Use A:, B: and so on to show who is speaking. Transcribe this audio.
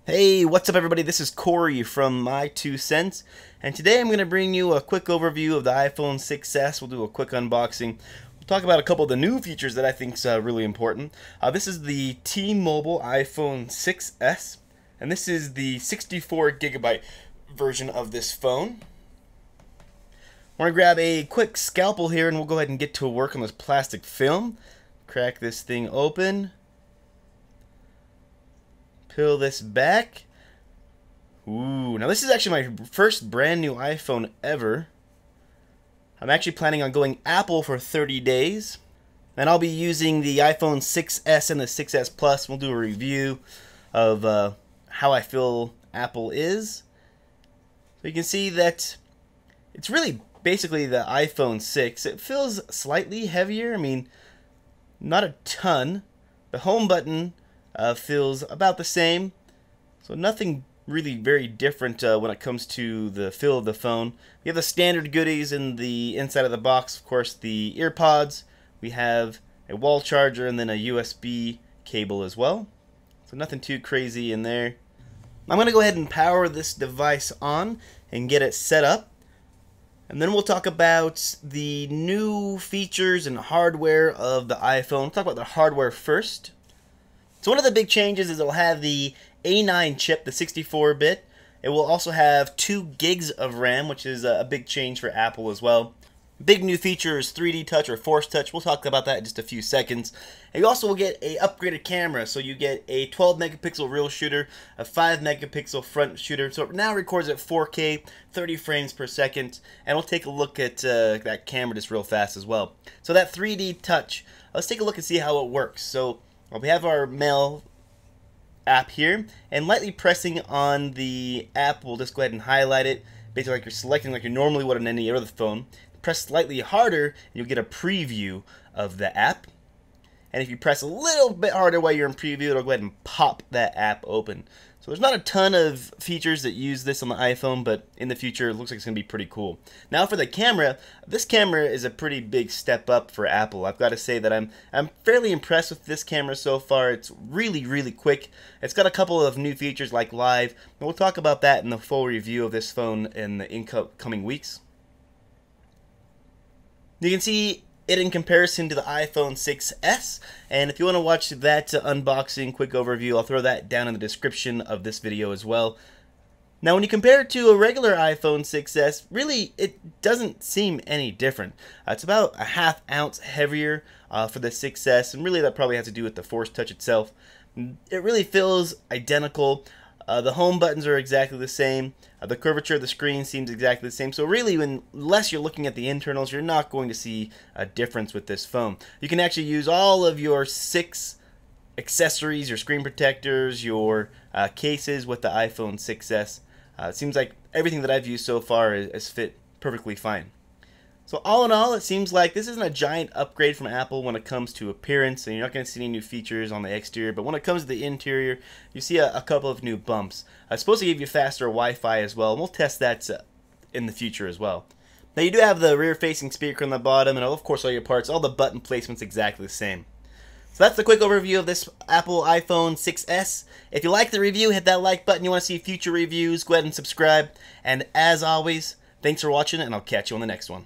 A: Hey, what's up everybody? This is Corey from My Two Cents, and today I'm going to bring you a quick overview of the iPhone 6s. We'll do a quick unboxing. We'll talk about a couple of the new features that I think is really important. This is the T-Mobile iPhone 6s, and this is the 64GB version of this phone. I'm going to grab a quick scalpel here and we'll go ahead and get to work on this plastic film. Crack this thing open. Peel this back. Ooh, now this is actually my first brand new iPhone ever. I'm actually planning on going Apple for 30 days. And I'll be using the iPhone 6s and the 6s Plus. We'll do a review of how I feel Apple is. So you can see that it's really basically the iPhone 6. It feels slightly heavier. I mean, not a ton. The home button feels about the same, so nothing really very different when it comes to the feel of the phone. We have the standard goodies in the inside of the box, of course, the earpods. We have a wall charger and then a USB cable as well, so nothing too crazy in there. I'm going to go ahead and power this device on and get it set up, and then we'll talk about the new features and hardware of the iPhone. We'll talk about the hardware first. So one of the big changes is it'll have the A9 chip, the 64-bit. It will also have 2 gigs of RAM, which is a big change for Apple as well. Big new feature is 3D touch or force touch. We'll talk about that in just a few seconds. And you also will get a upgraded camera. So you get a 12 megapixel real shooter, a 5 megapixel front shooter. So it now records at 4K, 30 frames per second. And we'll take a look at that camera just real fast as well. So that 3D touch, let's take a look and see how it works. So we have our Mail app here, and lightly pressing on the app will just go ahead and highlight it, basically like you're selecting like you normally would on any other phone. Press slightly harder and you'll get a preview of the app, and if you press a little bit harder while you're in preview, it'll go ahead and pop that app open. So there's not a ton of features that use this on the iPhone, but in the future it looks like it's going to be pretty cool. Now for the camera, this camera is a pretty big step up for Apple. I've got to say that I'm fairly impressed with this camera so far. It's really quick. It's got a couple of new features like Live, and we'll talk about that in the full review of this phone in the incoming weeks. You can see it in comparison to the iPhone 6s, and if you want to watch that unboxing quick overview, I'll throw that down in the description of this video as well. Now when you compare it to a regular iPhone 6s, really it doesn't seem any different. It's about a ½ ounce heavier for the 6s, and really that probably has to do with the Force Touch itself. It really feels identical. The home buttons are exactly the same. The curvature of the screen seems exactly the same. So really, unless you're looking at the internals, you're not going to see a difference with this phone. You can actually use all of your 6 accessories, your screen protectors, your cases with the iPhone 6s. It seems like everything that I've used so far has fit perfectly fine. So all in all, it seems like this isn't a giant upgrade from Apple when it comes to appearance, and you're not going to see any new features on the exterior, but when it comes to the interior, you see a couple of new bumps. It's supposed to give you faster Wi-Fi as well, and we'll test that in the future as well. Now you do have the rear-facing speaker on the bottom, and of course all your parts, all the button placements exactly the same. So that's the quick overview of this Apple iPhone 6s. If you like the review, hit that like button. You want to see future reviews, go ahead and subscribe. And as always, thanks for watching, and I'll catch you on the next one.